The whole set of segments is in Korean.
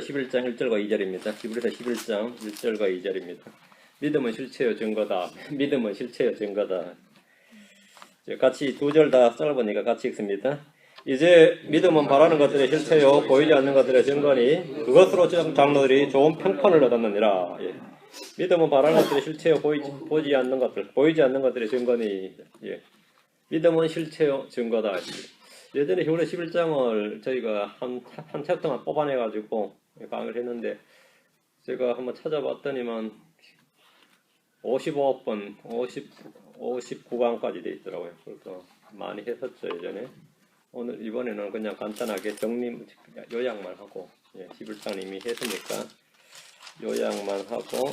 11장 1절과 2절입니다. 히브리서 11장 1절과 2절입니다. 믿음은 실체요 증거다. 믿음은 실체요 증거다. 같이 두 절 다 짧으니까 같이 읽습니다. 이제 믿음은 바라는 것들의 실체요 보이지 않는 것들의 증거니 그것으로 장로들이 좋은 평판을 얻었느니라. 예. 믿음은 바라는 것들의 실체요 보이지 않는 것들의 증거니. 예. 믿음은 실체요 증거다. 예전에 히브리서 11장을 저희가 한 챕터만 뽑아내가지고 강의를 했는데 제가 한번 찾아봤더니만 55번, 59강까지 돼 있더라고요. 그래서 많이 했었죠 예전에. 이번에는 그냥 간단하게 요약만 하고 11장 이미 했으니까 요약만 하고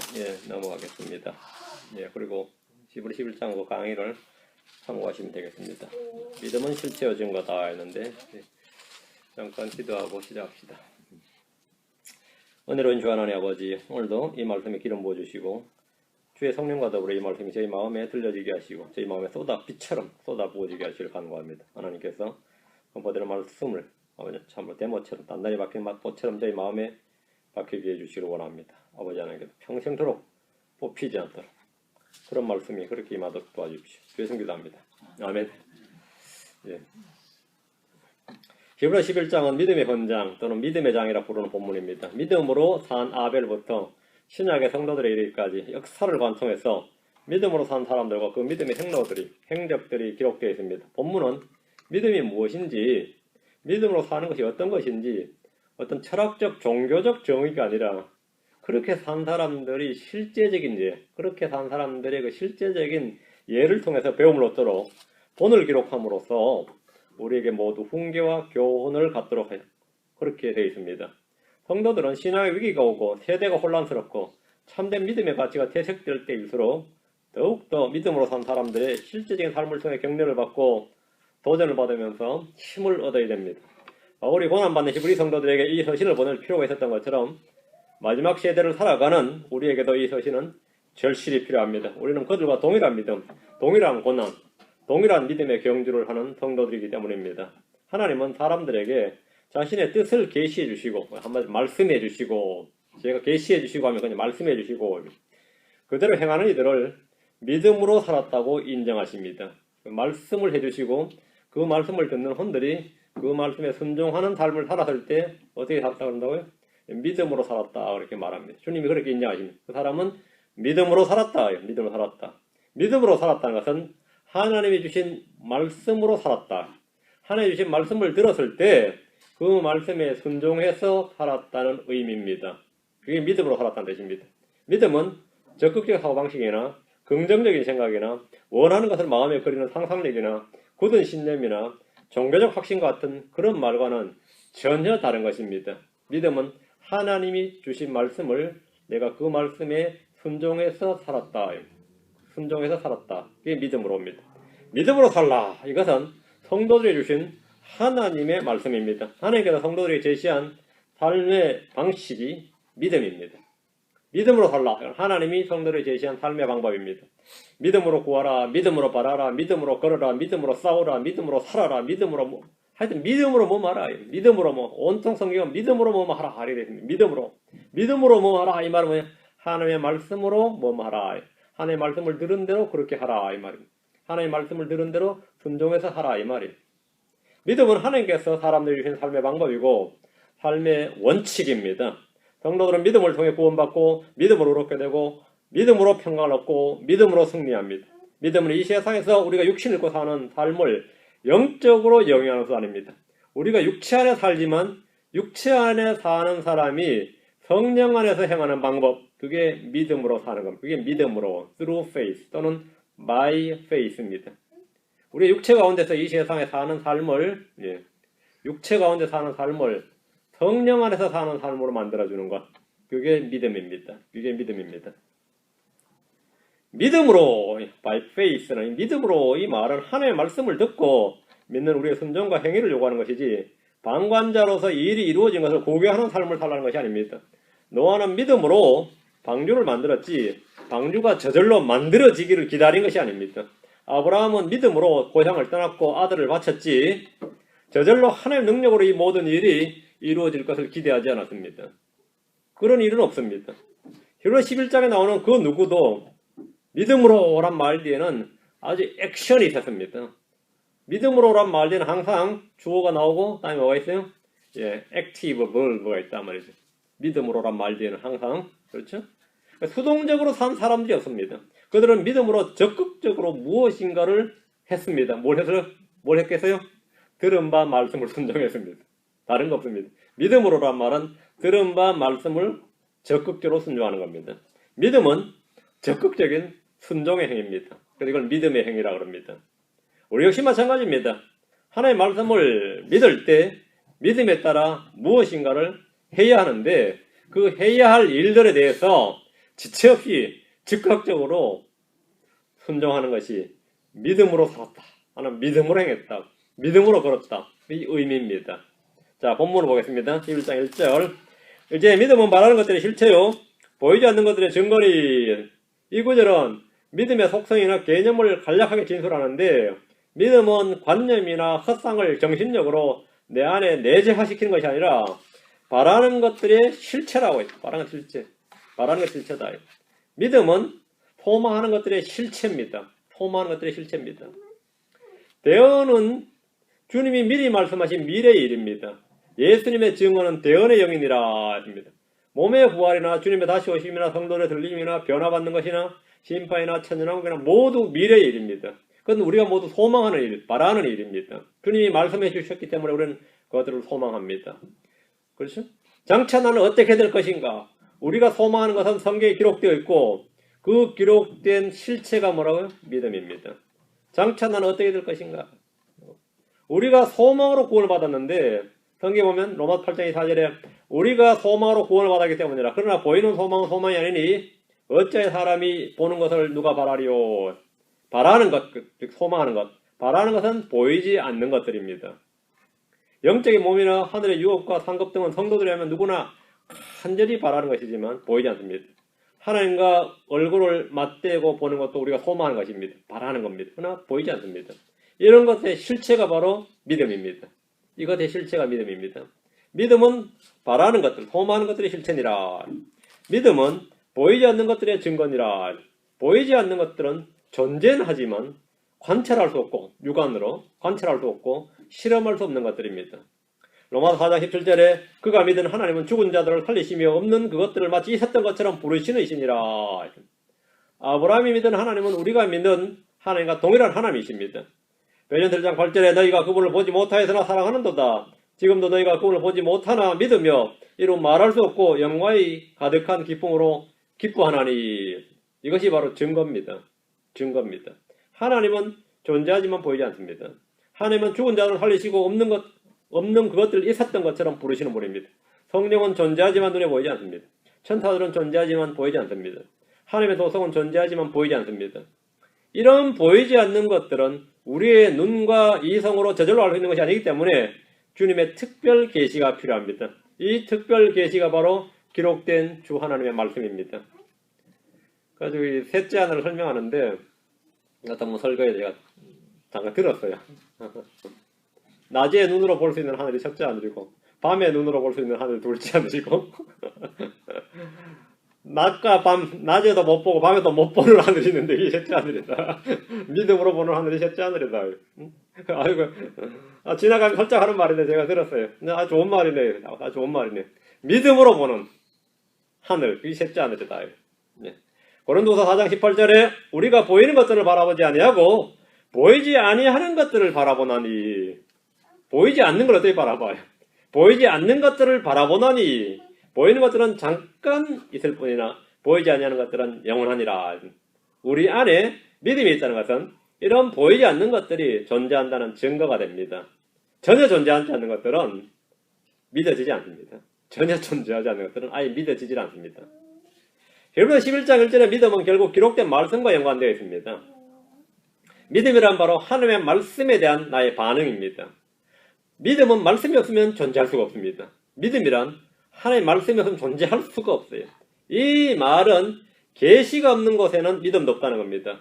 넘어가겠습니다. 그리고 히브리 11장 강의를 참고하시면 되겠습니다. 믿음은 실체요 증거다 했는데 잠깐 기도하고 시작합시다. 은혜로운 주 하나님 아버지, 오늘도 이 말씀에 기름 부어주시고 주의 성령과 더불어 이 말씀이 저희 마음에 들려지게 하시고 저희 마음에 빛처럼 쏟아 부어지게 하시길 간구합니다. 하나님께서 선포되는 말씀을 참으로 대모처럼 단단히 박힌 맛보처럼 저희 마음에 박히게 해주시기를 원합니다. 아버지 하나님께서 평생토록 뽑히지 않도록 그런 말씀이 그렇게 임하도록 도와주십시오. 주의 성기도합니다. 아멘. 히브리서 11장은 믿음의 헌장 또는 믿음의 장이라 부르는 본문입니다. 믿음으로 산 아벨부터 신약의 성도들에 이르기까지 역사를 관통해서 믿음으로 산 사람들과 그 믿음의 행적들이 기록되어 있습니다. 본문은 믿음이 무엇인지, 믿음으로 사는 것이 어떤 것인지, 어떤 철학적, 종교적 정의가 아니라 그렇게 산 사람들이 그렇게 산 사람들의 그 실제적인 예를 통해서 배움을 얻도록 본을 기록함으로써 우리에게 모두 훈계와 교훈을 갖도록 해요. 그렇게 되어 있습니다. 성도들은 신앙의 위기가 오고 세대가 혼란스럽고 참된 믿음의 가치가 퇴색될 때일수록 더욱더 믿음으로 산 사람들의 실제적인 삶을 통해 격려를 받고 도전을 받으면서 힘을 얻어야 됩니다. 바울이 고난받는 히브리 성도들에게 이 서신을 보낼 필요가 있었던 것처럼 마지막 세대를 살아가는 우리에게도 이 서신은 절실히 필요합니다. 우리는 그들과 동일한 믿음, 동일한 고난, 동일한 믿음의 경주를 하는 성도들이기 때문입니다. 하나님은 사람들에게 자신의 뜻을 계시해 주시고 한마디로 말씀해 주시고 제가 계시해 주시고 하면 그냥 말씀해 주시고 그대로 행하는 이들을 믿음으로 살았다고 인정하십니다. 말씀을 해주시고 그 말씀을 듣는 혼들이 그 말씀에 순종하는 삶을 살았을 때 어떻게 살았다고 한다고요? 믿음으로 살았다 이렇게 말합니다. 주님이 그렇게 인정하십니다. 그 사람은 믿음으로 살았다. 믿음으로 살았다. 믿음으로 살았다는 것은 하나님이 주신 말씀으로 살았다. 하나님이 주신 말씀을 들었을 때 그 말씀에 순종해서 살았다는 의미입니다. 그게 믿음으로 살았다는 뜻입니다. 믿음은 적극적 사고방식이나 긍정적인 생각이나 원하는 것을 마음에 그리는 상상력이나 굳은 신념이나 종교적 확신 같은 그런 말과는 전혀 다른 것입니다. 믿음은 하나님이 주신 말씀을 내가 그 말씀에 순종해서 살았다. 그게 믿음으로 옵니다. 믿음으로 살라. 이것은 성도들이 주신 하나님의 말씀입니다. 하나님께서 성도들이 제시한 삶의 방식이 믿음입니다. 믿음으로 살라. 하나님이 성도들이 제시한 삶의 방법입니다. 믿음으로 구하라. 믿음으로 바라라. 믿음으로 걸어라. 믿음으로 싸우라. 믿음으로 살아라. 믿음으로 하여튼 믿음으로 뭐 말아. 믿음으로 온통 성경은 믿음으로 뭐 하라. 믿음으로 뭐 하라. 이 말은 뭐냐? 하나님의 말씀으로 뭐 하라. 하나님의 말씀을 들은 대로 그렇게 하라. 이 말입니다. 하나님의 말씀을 들은 대로 순종해서 하라. 이 말이에요. 믿음은 하나님께서 사람들이 주신 삶의 방법이고 삶의 원칙입니다. 성도들은 믿음을 통해 구원받고 믿음으로 의롭게 되고 믿음으로 평강을 얻고 믿음으로 승리합니다. 믿음은 이 세상에서 우리가 육신을 입고 사는 삶을 영적으로 영위하는 것이 아닙니다. 우리가 육체 안에 살지만 육체 안에 사는 사람이 성령 안에서 행하는 방법, 그게 믿음으로 사는 겁니다. 그게 믿음으로 through faith 또는 by faith입니다. 우리 육체 가운데서 이 세상에 사는 삶을 육체 가운데 사는 삶을 성령 안에서 사는 삶으로 만들어주는 것, 그게 믿음입니다. 믿음으로 by faith는 믿음으로 이 말은 하나님의 말씀을 듣고 믿는 우리의 순종과 행위를 요구하는 것이지 방관자로서 이 일이 이루어진 것을 고개하는 삶을 살라는 것이 아닙니다. 노아는 믿음으로 방주를 만들었지 방주가 저절로 만들어지기를 기다린 것이 아닙니다. 아브라함은 믿음으로 고향을 떠났고 아들을 바쳤지 저절로 하나님의 능력으로 이 모든 일이 이루어질 것을 기대하지 않았습니다. 그런 일은 없습니다. 히브리 11장에 나오는 그 누구도 믿음으로 오란 말 뒤에는 아주 액션이 있었습니다. 믿음으로 오란 말 뒤에는 항상 주어가 나오고 다음에 뭐가 있어요? 예, 액티브 벌브가 있단 말이죠. 믿음으로 오란 말 뒤에는 항상 그렇죠? 수동적으로 산 사람들이었습니다. 그들은 믿음으로 적극적으로 무엇인가를 했습니다. 뭘 했겠어요? 들은 바 말씀을 순종했습니다. 다른 거 없습니다. 믿음으로란 말은 들은 바 말씀을 적극적으로 순종하는 겁니다. 믿음은 적극적인 순종의 행위입니다. 그래서 이걸 믿음의 행위라고 합니다. 우리 역시 마찬가지입니다. 하나님의 말씀을 믿을 때 믿음에 따라 무엇인가를 해야 하는데 그 해야 할 일들에 대해서 지체 없이 즉각적으로 순종하는 것이 믿음으로 살았다. 나는 믿음으로 행했다. 믿음으로 걸었다. 이 의미입니다. 자, 본문을 보겠습니다. 11장 1절. 이제 믿음은 말하는 것들의 실체요. 보이지 않는 것들의 증거니. 이 구절은 믿음의 속성이나 개념을 간략하게 진술하는데 믿음은 관념이나 헛상을 정신력으로 내 안에 내재화시키는 것이 아니라 바라는 것들의 실체라고 했다. 바라는 실체. 바라는 것의 실체다. 믿음은 소망하는 것들의 실체입니다. 소망하는 것들의 실체입니다. 대언은 주님이 미리 말씀하신 미래의 일입니다. 예수님의 증언은 대언의 영이니라 했습니다. 몸의 부활이나 주님의 다시 오심이나 성도의 들림이나 변화받는 것이나 심판이나 천년왕국이나 모두 미래의 일입니다. 그건 우리가 모두 소망하는 일, 바라는 일입니다. 주님이 말씀해 주셨기 때문에 우리는 그것들을 소망합니다. 그렇죠? 장차 나는 어떻게 될 것인가? 우리가 소망하는 것은 성경에 기록되어 있고 그 기록된 실체가 뭐라고요? 믿음입니다. 장차 나는 어떻게 될 것인가? 우리가 소망으로 구원을 받았는데 성경에 보면 로마서 8장 4절에 우리가 소망으로 구원을 받았기 때문이라. 그러나 보이는 소망은 소망이 아니니 어찌하여 사람이 보는 것을 누가 바라리요? 바라는 것, 즉 소망하는 것. 바라는 것은 보이지 않는 것들입니다. 영적인 몸이나 하늘의 유업과 상급 등은 성도들이라면 누구나 간절히 바라는 것이지만 보이지 않습니다. 하나님과 얼굴을 맞대고 보는 것도 우리가 소망하는 것입니다. 바라는 겁니다. 그러나 보이지 않습니다. 이런 것의 실체가 바로 믿음입니다. 이것의 실체가 믿음입니다. 믿음은 바라는 것들, 소망하는 것들의 실체니라. 믿음은 보이지 않는 것들의 증거니라. 보이지 않는 것들은 존재는 하지만 관찰할 수 없고 육안으로 관찰할 수 없고 실험할 수 없는 것들입니다. 로마서 4장 17절에 그가 믿은 하나님은 죽은 자들을 살리시며 없는 그것들을 마치 있었던 것처럼 부르시는 이시니라. 아브라함이 믿은 하나님은 우리가 믿는 하나님과 동일한 하나님이십니다. 베드로전 1장 8절에 너희가 그분을 보지 못하였으나 사랑하는도다. 지금도 너희가 그분을 보지 못하나 믿으며 이루 말할 수 없고 영광이 가득한 기쁨으로 기뻐하나니. 이것이 바로 증거입니다. 증거입니다. 하나님은 존재하지만 보이지 않습니다. 하나님은 죽은 자를 살리시고 없는 그것들 있었던 것처럼 부르시는 분입니다. 성령은 존재하지만 눈에 보이지 않습니다. 천사들은 존재하지만 보이지 않습니다. 하나님의 도성은 존재하지만 보이지 않습니다. 이런 보이지 않는 것들은 우리의 눈과 이성으로 저절로 알 수 있는 것이 아니기 때문에 주님의 특별 계시가 필요합니다. 이 특별 계시가 바로 기록된 주 하나님의 말씀입니다. 그래서 이 셋째 하나를 설명하는데 어떤 설교에 제가 잠깐 들었어요. 낮에 눈으로 볼 수 있는 하늘이 첫째 하늘이고 밤에 눈으로 볼 수 있는 하늘이 둘째 하늘이고 낮과 밤, 낮에도 못 보고 밤에도 못 보는 하늘이 있는데 이게 셋째 하늘이다. 믿음으로 보는 하늘이 셋째 하늘이다. 아이고, 지나가면 살짝 하는 말인데 제가 들었어요. 아주 좋은 말이네. 아주 좋은 말이네. 믿음으로 보는 하늘, 이게 셋째 하늘이다. 네. 고린도서 4장 18절에 우리가 보이는 것들을 바라보지 아니하고 보이지 아니하는 것들을 바라보나니. 보이지 않는 걸 어떻게 바라봐요? 보이지 않는 것들을 바라보나니. 보이는 것들은 잠깐 있을 뿐이나 보이지 아니하는 것들은 영원하니라. 우리 안에 믿음이 있다는 것은 이런 보이지 않는 것들이 존재한다는 증거가 됩니다. 전혀 존재하지 않는 것들은 믿어지지 않습니다. 전혀 존재하지 않는 것들은 아예 믿어지지 않습니다. 히브리서 11장 1절의 믿음은 결국 기록된 말씀과 연관되어 있습니다. 믿음이란 바로 하나님의 말씀에 대한 나의 반응입니다. 믿음은 말씀이 없으면 존재할 수가 없습니다. 믿음이란 하나님의 말씀이 없으면 존재할 수가 없어요. 이 말은 계시가 없는 곳에는 믿음도 없다는 겁니다.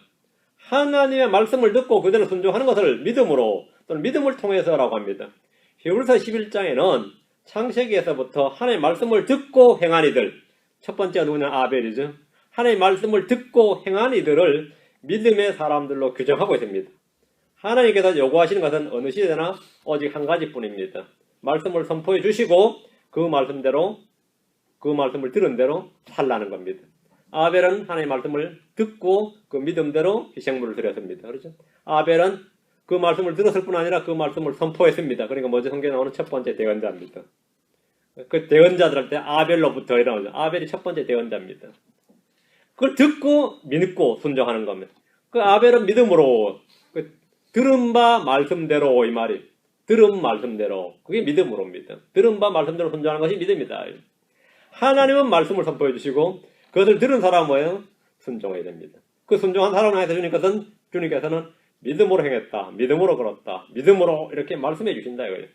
하나님의 말씀을 듣고 그대로 순종하는 것을 믿음으로 또는 믿음을 통해서라고 합니다. 히브리서 11장에는 창세기에서부터 하나님의 말씀을 듣고 행한 이들, 첫 번째가 누구냐? 아벨이죠. 하나님의 말씀을 듣고 행한 이들을 믿음의 사람들로 규정하고 있습니다. 하나님께서 요구하시는 것은 어느 시대나 오직 한 가지뿐입니다. 말씀을 선포해 주시고 그 말씀대로 그 말씀을 들은 대로 살라는 겁니다. 아벨은 하나님의 말씀을 듣고 그 믿음대로 희생물을 드렸습니다. 그렇죠? 아벨은 그 말씀을 들었을 뿐 아니라 그 말씀을 선포했습니다. 그러니까 먼저 성경에 나오는 첫 번째 대언자입니다. 그 대언자들한테 아벨로부터 일어나죠. 아벨이 첫 번째 대언자입니다. 그걸 듣고 믿고 순종하는 겁니다. 그 아벨은 믿음으로 그 들은 바 말씀대로 이 말이 들은 말씀대로 그게 믿음으로입니다. 들은 바 말씀대로 순종하는 것이 믿음이다. 하나님은 말씀을 선포해 주시고 그것을 들은 사람은 뭐예요? 순종해야 됩니다. 그 순종한 사람을 향해서 주님께서는 믿음으로 행했다. 믿음으로 걸었다. 믿음으로 이렇게 말씀해 주신다 이거예요.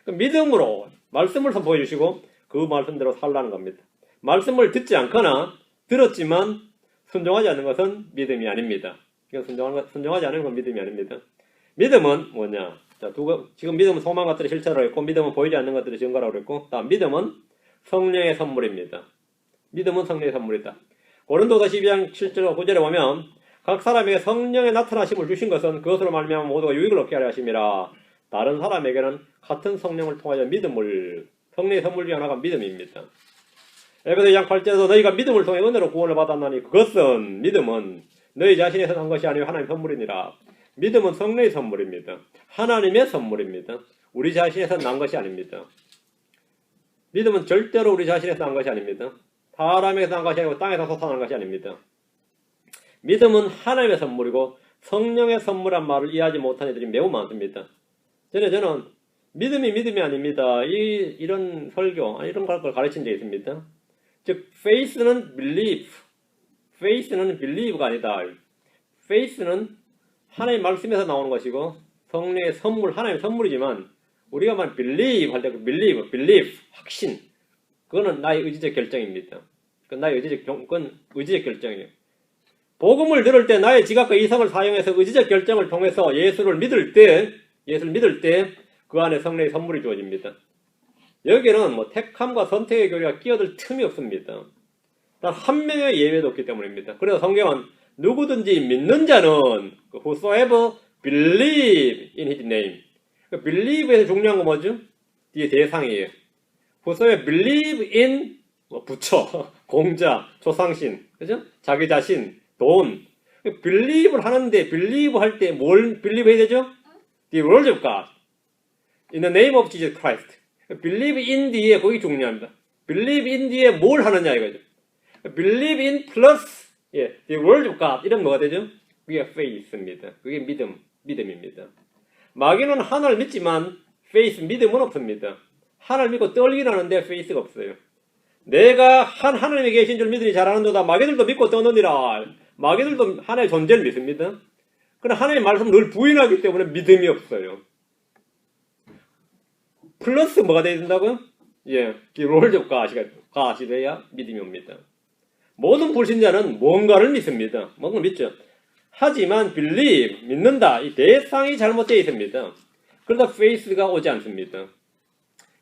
믿음으로 말씀을 선포해 주시고 그 말씀대로 살라는 겁니다. 말씀을 듣지 않거나 들었지만 순종하지 않는 것은 믿음이 아닙니다. 순종하지 않는 건 믿음이 아닙니다. 믿음은 뭐냐? 자, 지금 믿음은 소망 것들이 실체라고 했고 믿음은 보이지 않는 것들이 증거라고 했고 다음 믿음은 성령의 선물입니다. 믿음은 성령의 선물이다. 고린도서 12장 7절 9절에 보면 각 사람에게 성령의 나타나심을 주신 것은 그것으로 말미암아 모두가 유익을 얻게 하려 하심이라. 다른 사람에게는 같은 성령을 통하여 믿음을 성령의 선물 중에 하나가 믿음입니다. 에베소 2장 8절에도 너희가 믿음을 통해 은혜로 구원을 받았나니 그것은 믿음은 너희 자신에서 난 것이 아니요 하나님의 선물이니라. 믿음은 성령의 선물입니다. 하나님의 선물입니다. 우리 자신에서 난 것이 아닙니다. 믿음은 절대로 우리 자신에서 난 것이 아닙니다. 사람에게서 난 것이 아니고 땅에서 솟아난 것이 아닙니다. 믿음은 하나님의 선물이고 성령의 선물한 말을 이해하지 못하는 이들이 매우 많습니다. 저는 믿음이 아닙니다. 이런 설교, 이런 걸 가르친 적이 있습니다. 즉, faith는 believe가 아니다. faith는 하나님의 말씀에서 나오는 것이고 성령의 선물, 하나님의 선물이지만 우리가 말 believe 할 때 believe, 확신. 그거는 나의 의지적 결정입니다. 그건 의지적 결정이에요. 복음을 들을 때 나의 지각과 이성을 사용해서 의지적 결정을 통해서 예수를 믿을 때 그 안에 성령의 선물이 주어집니다. 여기는 택함과 선택의 교리가 끼어들 틈이 없습니다. 단 한 명의 예외도 없기 때문입니다. 그래서 성경은 누구든지 믿는 자는 whosoever believe in his name. believe에서 중요한 건 뭐죠? 뒤에 대상이에요. whosoever believe in 부처, 공자, 조상신, 그죠? 자기 자신, 돈. believe를 하는데 believe 할 때 뭘 believe 해야 되죠? The word of God. In the name of Jesus Christ. believe in 뒤에 거기 중요합니다. believe in 뒤에 뭘 하느냐 이거죠. believe in plus the word of God. 이런 뭐가 되죠? 그게 faith입니다. 그게 믿음입니다. 마귀는 하나를 믿지만 faith, 믿음은 없습니다. 하나를 믿고 떨긴 하는데 faith가 없어요. 내가 하나님이 계신 줄 믿으니 잘하는도다. 마귀들도 믿고 떠느니라. 마귀들도 하나의 존재를 믿습니다. 그러나 하나님의 말씀을 늘 부인하기 때문에 믿음이 없어요. 플러스 뭐가 되어야 된다고요? 롤적 가시 돼야 믿음이 옵니다. 모든 불신자는 뭔가를 믿습니다. 뭔가를 믿죠. 하지만 believe, 믿는다. 이 대상이 잘못되어 있습니다. 그러다 faith가 오지 않습니다.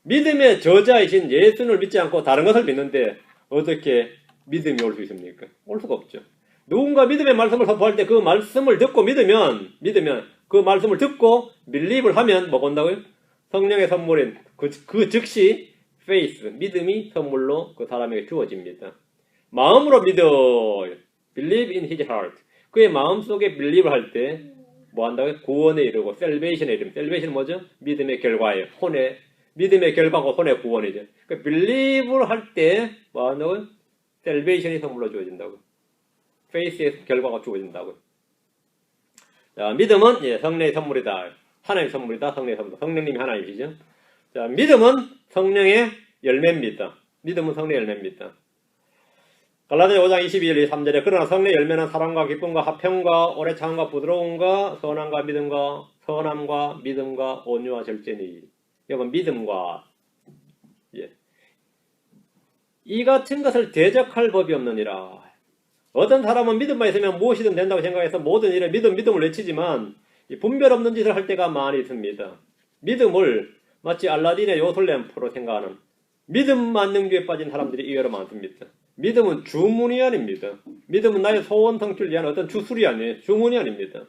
믿음의 저자이신 예수를 믿지 않고 다른 것을 믿는데 어떻게 믿음이 올 수 있습니까? 올 수가 없죠. 누군가 믿음의 말씀을 선포할 때 그 말씀을 듣고 믿으면 그 말씀을 듣고 believe를 하면 뭐가 온다고요? 성령의 선물인 그 즉시 faith, 믿음이 선물로 그 사람에게 주어집니다. 마음으로 믿어, believe in his heart. 그의 마음속에 believe를 할 때 뭐 한다고요? 구원에 이르고 salvation에 이르면 salvation은 뭐죠? 믿음의 결과예요. 믿음의 결과고 혼의 구원이죠. 그러니까 believe를 할 때 뭐 한다고요? salvation이 선물로 주어진다고요. faith의 결과가 주어진다고요. 자, 믿음은 성령의 선물이다. 하나님의 선물이다. 성령의 선물. 성령님이 하나님이시죠. 자, 믿음은 성령의 열매입니다. 믿음은 성령의 열매입니다. 갈라디아 5장 22절 3절에 그러나 성령의 열매는 사랑과 기쁨과 화평과 오래 참음과 부드러움과 선함과 믿음과 온유와 절제니. 이건 믿음과 이 같은 것을 대적할 법이 없느니라. 어떤 사람은 믿음만 있으면 무엇이든 된다고 생각해서 모든 일에 믿음을 외치지만 분별 없는 짓을 할 때가 많이 있습니다. 믿음을 마치 알라딘의 요술 램프로 생각하는 믿음만 능주에 빠진 사람들이 의외로 많습니다. 믿음은 주문이 아닙니다. 믿음은 나의 소원 성취를 위한 어떤 주술이 아니에요. 주문이 아닙니다.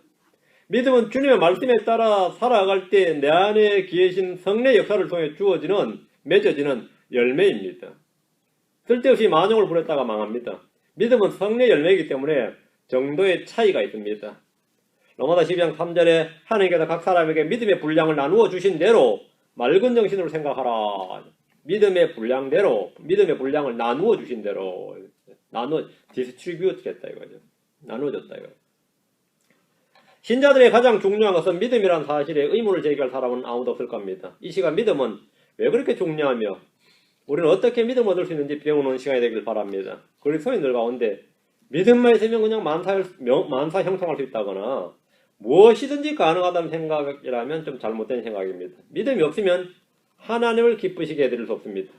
믿음은 주님의 말씀에 따라 살아갈 때 내 안에 계신 성례 역사를 통해 주어지는, 맺어지는 열매입니다. 쓸데없이 만용을 부렸다가 망합니다. 믿음은 성례 열매이기 때문에 정도의 차이가 있습니다. 로마서 12장 3절에 하나님께서 각 사람에게 믿음의 분량을 나누어 주신 대로 맑은 정신으로 생각하라. 믿음의 분량대로, 믿음의 분량을 나누어 주신 대로, 디스트리뷰트 했다 이거죠. 나누어졌다 이거죠. 신자들의 가장 중요한 것은 믿음이라는 사실에 의문을 제기할 사람은 아무도 없을 겁니다. 이 시간 믿음은 왜 그렇게 중요하며 우리는 어떻게 믿음을 얻을 수 있는지 배우는 시간이 되길 바랍니다. 그리스도인들 가운데 믿음만 있으면 그냥 만사 형성할 수 있다거나 무엇이든지 가능하다는 생각이라면 좀 잘못된 생각입니다. 믿음이 없으면 하나님을 기쁘시게 해드릴 수 없습니다.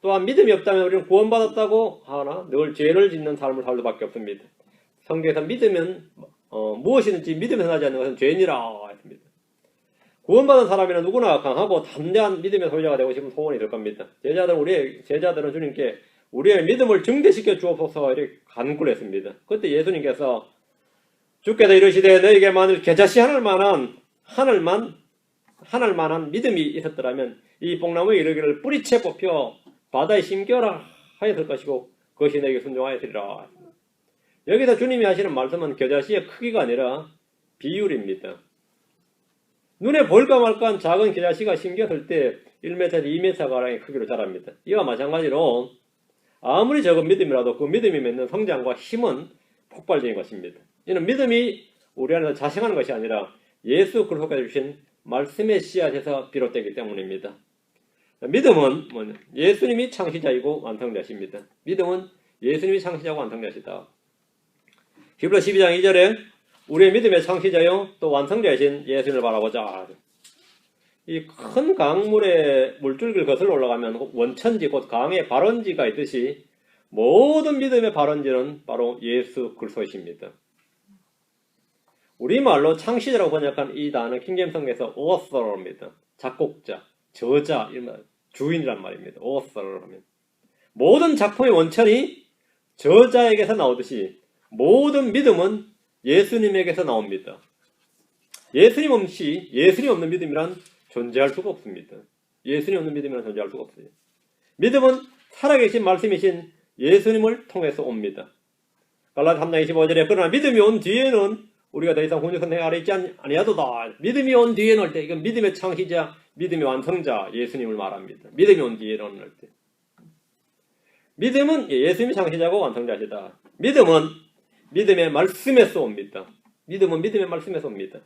또한 믿음이 없다면 우리는 구원받았다고 하나 늘 죄를 짓는 삶을 살 수밖에 없습니다. 성경에서 믿으면 무엇이든지 믿음에서 나지 않는 것은 죄니라 했습니다. 구원받은 사람이나 누구나 강하고 담대한 믿음의 소유자가 되고 싶은 소원이 될 겁니다. 우리의 제자들은 주님께 우리의 믿음을 증대시켜 주옵소서 이렇게 간구했습니다. 그때 예수님께서 주께서 이르시되 너에게 만일 겨자씨 하늘만한 믿음이 있었더라면 이 뽕나무에 이르기를 뿌리채 뽑혀 바다에 심겨라 하였을 것이고 그것이 너에게 순종하였으리라. 여기서 주님이 하시는 말씀은 겨자씨의 크기가 아니라 비율입니다. 눈에 보일까 말까한 작은 겨자씨가 심겼을 때 1m에서 2m가량의 크기로 자랍니다. 이와 마찬가지로 아무리 적은 믿음이라도 그 믿음이 맺는 성장과 힘은 폭발적인 것입니다. 이는 믿음이 우리 안에서 자생하는 것이 아니라 예수 그리스도께서 주신 말씀의 씨앗에서 비롯되기 때문입니다. 믿음은 예수님이 창시자이고 완성자십니다. 믿음은 예수님이 창시자고 완성자시다. 히브리서 12장 2절에 우리의 믿음의 창시자요 또 완성자이신 예수님을 바라보자. 이 큰 강물의 물줄기를 거슬러 올라가면 원천지 곧 강의 발원지가 있듯이 모든 믿음의 발원지는 바로 예수 그리스도이십니다. 우리말로 창시자라고 번역한 이 단어 킹제임스 성경에서 author입니다. 작곡자, 저자, 주인이란 말입니다. author 하면 모든 작품의 원천이 저자에게서 나오듯이 모든 믿음은 예수님에게서 나옵니다. 예수님 없는 믿음이란 존재할 수가 없습니다. 예수님 없는 믿음이란 존재할 수가 없어요. 믿음은 살아계신 말씀이신 예수님을 통해서 옵니다. 갈라디아 3장 25절에 그러나 믿음이 온 뒤에는 우리가 더 이상 훈육 선생 아래 있지 아니하도다. 믿음이 온 뒤에는 할 때 이건 믿음의 창시자, 믿음의 완성자 예수님을 말합니다. 믿음이 온 뒤에는 할 때. 믿음은 예수님이 창시자고 완성자시다. 믿음은 믿음의 말씀에서 옵니다. 믿음은 믿음의 말씀에서 옵니다.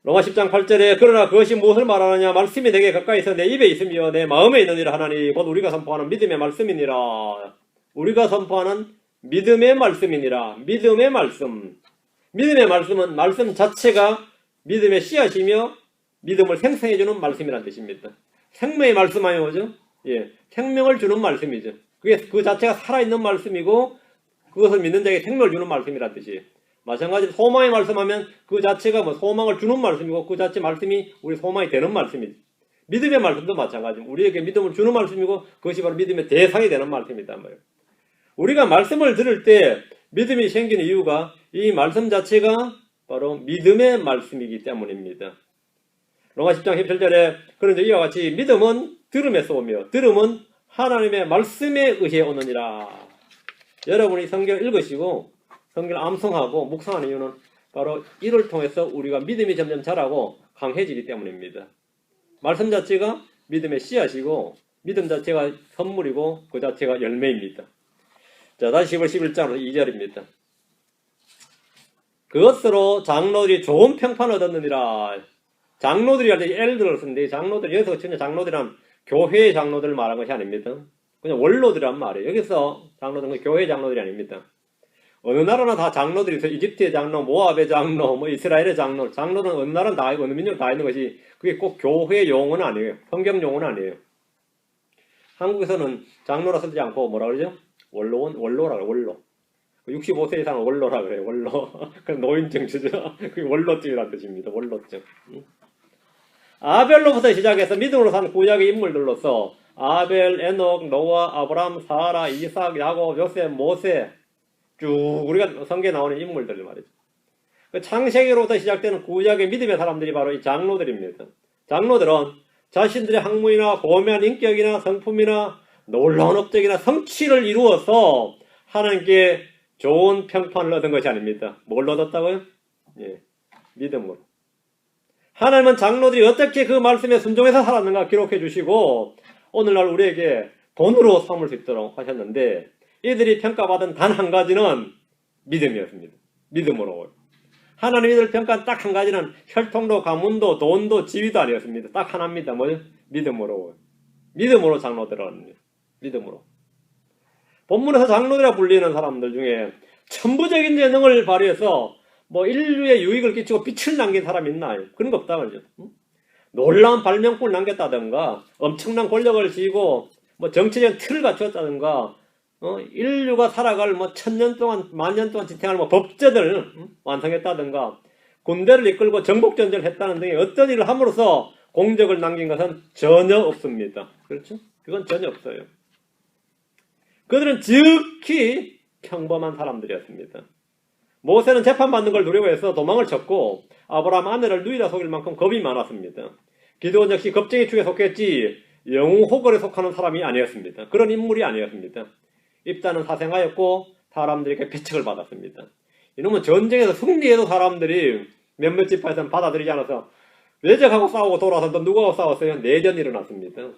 로마 10장 8절에 그러나 그것이 무엇을 말하느냐 말씀이 내게 가까이서 내 입에 있으며 내 마음에 있느니라 하나니 곧 우리가 선포하는 믿음의 말씀이니라. 우리가 선포하는 믿음의 말씀이니라. 믿음의 말씀. 믿음의 말씀은 말씀 자체가 믿음의 씨앗이며 믿음을 생성해주는 말씀이라는 뜻입니다. 생명의 말씀하면 뭐죠? 생명을 주는 말씀이죠. 그게 그 자체가 살아있는 말씀이고 그것을 믿는 자에게 생명을 주는 말씀이라는 뜻이에요. 마찬가지로 소망의 말씀하면 그 자체가 소망을 주는 말씀이고 그 자체 말씀이 우리 소망이 되는 말씀이죠. 믿음의 말씀도 마찬가지입니다. 우리에게 믿음을 주는 말씀이고 그것이 바로 믿음의 대상이 되는 말씀이다. 우리가 말씀을 들을 때 믿음이 생기는 이유가 이 말씀 자체가 바로 믿음의 말씀이기 때문입니다. 로마 10장 17절에 그런데 이와 같이 믿음은 들음에서 오며 들음은 하나님의 말씀에 의해 오느니라. 여러분이 성경 읽으시고 성경을 암송하고 묵상하는 이유는 바로 이를 통해서 우리가 믿음이 점점 자라고 강해지기 때문입니다. 말씀 자체가 믿음의 씨앗이고 믿음 자체가 선물이고 그 자체가 열매입니다. 자, 다시 11장 2절입니다. 그것으로 장로들이 좋은 평판을 얻었느니라. 장로들이 할 때 엘드를 쓰는데 장로들 여기서 장로들이란 교회의 장로들을 말하는 것이 아닙니다. 그냥 원로들이란 말이에요. 여기서 장로들은 교회 장로들이 아닙니다. 어느 나라나 다 장로들이 있어요. 이집트의 장로, 모압의 장로, 이스라엘의 장로. 장로는 어느 나라는 다 있고 어느 민족 다 있는 것이 그게 꼭 교회 용어는 아니에요. 성경 용어는 아니에요. 한국에서는 장로라 쓰지 않고 뭐라 그러죠? 원로라 그래요. 원로. 65세 이상은 원로라 그래요. 원로. 그럼 노인증 주죠. 그게 원로증이라는 뜻입니다. 원로증. 아벨로부터 시작해서 믿음으로 산 구약의 인물들로서 아벨, 에녹, 노아, 아브람, 사라, 이삭, 야곱, 요셉, 모세 쭉 우리가 성경에 나오는 인물들 말이죠. 그 창세기로부터 시작되는 구약의 믿음의 사람들이 바로 이 장로들입니다. 장로들은 자신들의 학문이나 고매한 인격이나 성품이나 놀라운 업적이나 성취를 이루어서 하나님께 좋은 평판을 얻은 것이 아닙니다. 뭘 얻었다고요? 예, 믿음으로. 하나님은 장로들이 어떻게 그 말씀에 순종해서 살았는가 기록해 주시고 오늘날 우리에게 본으로 삼을 수 있도록 하셨는데 이들이 평가받은 단 한 가지는 믿음이었습니다. 믿음으로. 하나님이 이들 평가한 딱 한 가지는 혈통도 가문도 돈도 지위도 아니었습니다. 딱 하나입니다. 뭐요? 믿음으로. 믿음으로 장로들은 믿음으로. 본문에서 장로들이라 불리는 사람들 중에 천부적인 재능을 발휘해서 뭐 인류에 유익을 끼치고 빛을 남긴 사람이 있나요? 그런 거 없다 말이죠. 놀라운 발명품을 남겼다든가 엄청난 권력을 쥐고 뭐 정치적인 틀을 갖추었다든가 인류가 살아갈 뭐 1000년 동안 만년 동안 지탱할 뭐 법제들 완성했다든가 군대를 이끌고 정복전쟁을 했다는 등의 어떤 일을 함으로써 공적을 남긴 것은 전혀 없습니다. 그렇죠? 그건 전혀 없어요. 그들은 지극히 평범한 사람들이었습니다. 모세는 재판받는 걸 두려워해서 도망을 쳤고 아브라함 아내를 누이라 속일 만큼 겁이 많았습니다. 기드온 역시 겁쟁이 축에 속했지 영웅호걸에 속하는 사람이 아니었습니다. 그런 인물이 아니었습니다. 입다는 사생하였고 사람들에게 배척을 받았습니다. 이놈은 전쟁에서 승리해도 사람들이 몇몇 지파에서는 받아들이지 않아서 외적하고 싸우고 돌아와서 너 누구하고 싸웠어요? 내전이 일어났습니다.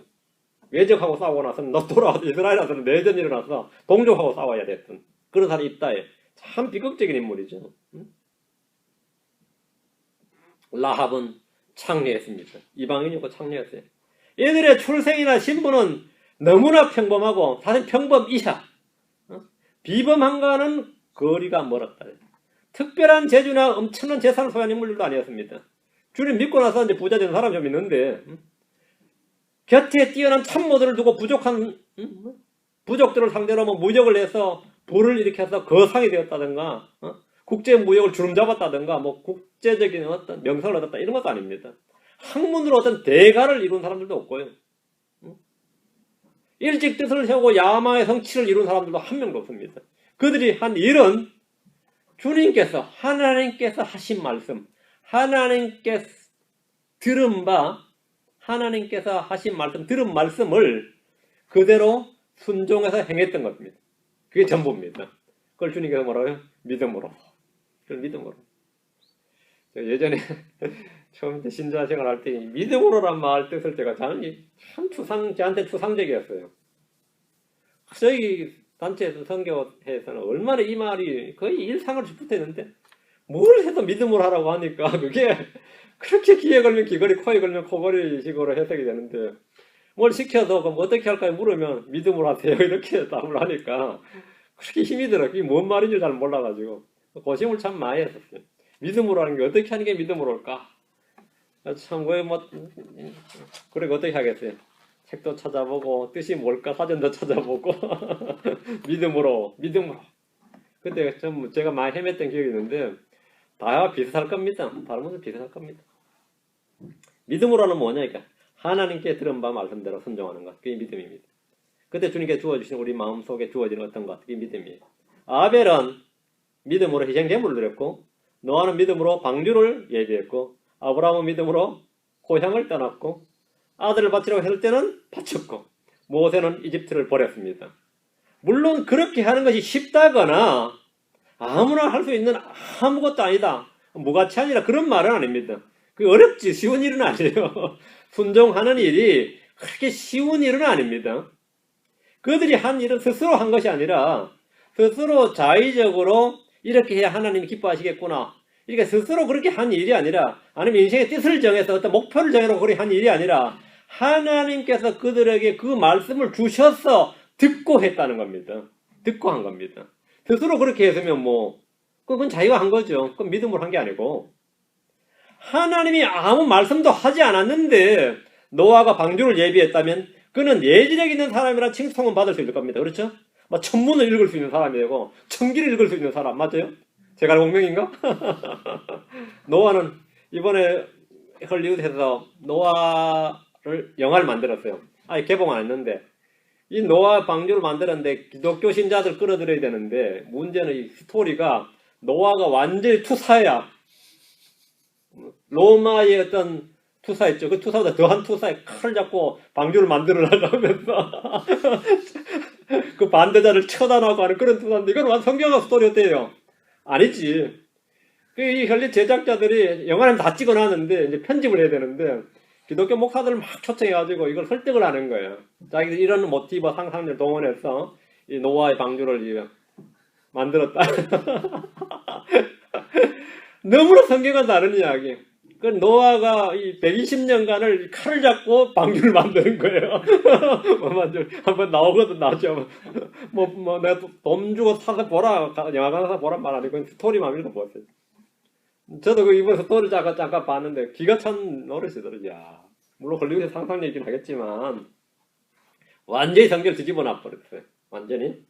외적하고 싸우고 나서 너 돌아와서 이스라엘한테는 내전이 일어나서 동족하고 싸워야 됐던 그런 사람이 입다에 참 비극적인 인물이죠. 라합은 창녀했습니다. 이방인이고 창녀였어요. 얘들의 출생이나 신분은 너무나 평범하고 사실 평범 이하 비범한가는 거리가 멀었다. 특별한 재주나 엄청난 재산을 소유한 인물들도 아니었습니다. 주님 믿고 나서 이제 부자 되는 사람이 좀 있는데 곁에 뛰어난 참모들을 두고 부족한 부족들을 상대로 뭐 무역을 해서 부를 일으켜서 거상이 되었다든가 국제 무역을 주름잡았다든가 뭐 국제적인 어떤 명성을 얻었다 이런 것도 아닙니다. 학문으로 어떤 대가를 이룬 사람들도 없고요. 일찍 뜻을 세우고 야망의 성취를 이룬 사람들도 한 명도 없습니다. 그들이 한 일은 주님께서 하나님께서 하신 말씀, 하나님께서 들은 바, 하나님께서 하신 말씀, 들은 말씀을 그대로 순종해서 행했던 것입니다. 그게 전부입니다. 그걸 주님께서 뭐라고요? 믿음으로. 그걸 믿음으로. 예전에 처음 신자 생활할 때 믿음으로란 말 뜻을 제가 참 저한테 추상적이었어요. 저희 단체에서 선교회에서는 얼마나 이 말이 거의 일상을 붙었는데 뭘 해도 믿음으로 하라고 하니까 그게 그렇게 귀에 걸면 귀걸이, 코에 걸면 코걸이 식으로 해석이 되는데 뭘 시켜서 그럼 어떻게 할까요? 물으면 믿음으로 하세요. 이렇게 답을 하니까 그렇게 힘이 들어. 그게 뭔 말인지 잘 몰라가지고 고심을 참 많이 했었어요. 믿음으로 하는 게 어떻게 하는 게 믿음으로 할까? 참, 왜 뭐, 그래, 어떻게 하겠어요? 책도 찾아보고, 뜻이 뭘까? 사전도 찾아보고, 믿음으로. 그때 좀 제가 많이 헤맸던 기억이 있는데, 다 비슷할 겁니다. 다른 분들 비슷할 겁니다. 믿음으로는 뭐냐, 그러니까, 하나님께 들은 바 말씀대로 순종하는 것. 그게 믿음입니다. 그때 주님께 주어주신 우리 마음속에 주어지는 어떤 것. 그게 믿음이에요. 아벨은 믿음으로 희생 제물을 드렸고, 노아는 믿음으로 방주를 예비했고, 아브라함은 믿음으로 고향을 떠났고 아들을 바치려고 했을 때는 바쳤고 모세는 이집트를 버렸습니다. 물론 그렇게 하는 것이 쉽다거나 아무나 할 수 있는 아무것도 아니다. 무가치 아니라 그런 말은 아닙니다. 그게 어렵지 쉬운 일은 아니에요. 순종하는 일이 그렇게 쉬운 일은 아닙니다. 그들이 한 일은 스스로 한 것이 아니라 스스로 자의적으로 이렇게 해야 하나님이 기뻐하시겠구나. 그러니까 스스로 그렇게 한 일이 아니라 아니면 인생의 뜻을 정해서 어떤 목표를 정해놓고 그렇게 한 일이 아니라 하나님께서 그들에게 그 말씀을 주셔서 듣고 했다는 겁니다. 듣고 한 겁니다. 스스로 그렇게 했으면 뭐 그건 자기가 한 거죠. 그건 믿음으로 한 게 아니고 하나님이 아무 말씀도 하지 않았는데 노아가 방주를 예비했다면 그는 예지력 있는 사람이라 칭송은 받을 수 있을 겁니다. 그렇죠? 막 천문을 읽을 수 있는 사람이고 천기를 읽을 수 있는 사람 맞아요? 제가 공명인가? 노아는 이번에 헐리우드에서 노아를 영화를 만들었어요. 아직 개봉 안 했는데 이 노아 방주를 만들었는데 기독교 신자들 끌어들여야 되는데 문제는 이 스토리가 노아가 완전히 투사야. 로마의 어떤 투사 있죠. 그 투사보다 더한 투사에 칼을 잡고 방주를 만들어라고 하면서 그 반대자를 처단하고 하는 그런 투사인데 이건 완전 성경의 스토리였대요. 아니지. 이 혈리 제작자들이 영화는 다 찍어놨는데 이제 편집을 해야 되는데 기독교 목사들을 막 초청해가지고 이걸 설득을 하는 거예요. 자기들 이런 모티브 상상을 동원해서 이 노아의 방주를 만들었다. 너무나 성경과 다른 이야기. 그 노아가 이 120년간을 칼을 잡고 방주를 만드는 거예요. 한번 나오거든 나죠. 내가 돈 주고 사서 보라, 영화관 사서 보란 말 아니고 스토리만 읽어보세요. 저도 그 이번 스토리 잠깐 봤는데 기가 찬 노릇이더라고요. 물론 헐리우드 상상 얘기는 하겠지만 완전히 성경을 뒤집어 놔버렸어요. 완전히.